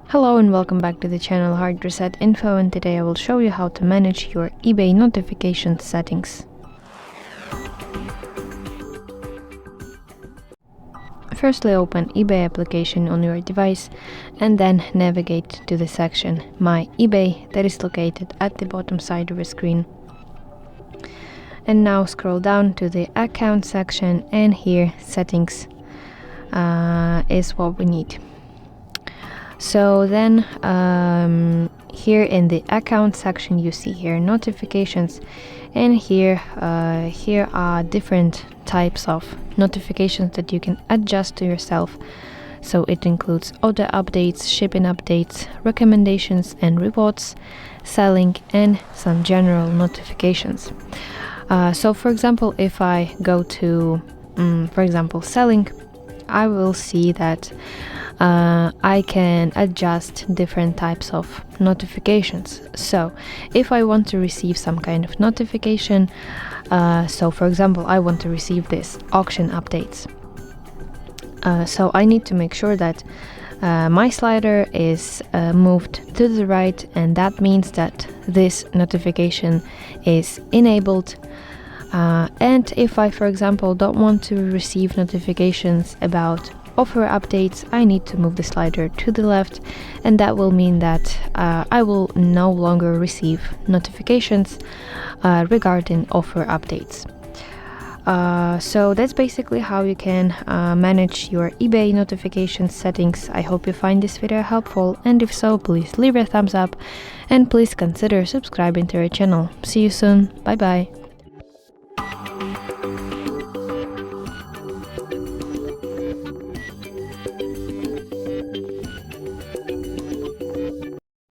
Hello and welcome back to the channel HardReset.Info, and today I will show you how to manage your eBay notification settings. Firstly, open eBay application on your device and then navigate to the section My eBay that is located at the bottom side of the screen. And now scroll down to the account section, and here settings is what we need. So then here in the account section you see here notifications, and here are different types of notifications that you can adjust to yourself. So it includes auto updates, shipping updates, recommendations and rewards, selling, and some general notifications. So for example, if I go to for example selling, I will see that I can adjust different types of notifications. So if I want to receive some kind of notification, so for example I want to receive this auction updates, so I need to make sure that my slider is moved to the right, and that means that this notification is enabled. And if I, for example, don't want to receive notifications about offer updates, I need to move the slider to the left, and that will mean that I will no longer receive notifications regarding offer updates. So that's basically how you can manage your eBay notification settings. I hope you find this video helpful, and if so, please leave a thumbs up and please consider subscribing to our channel. See you soon. Bye bye.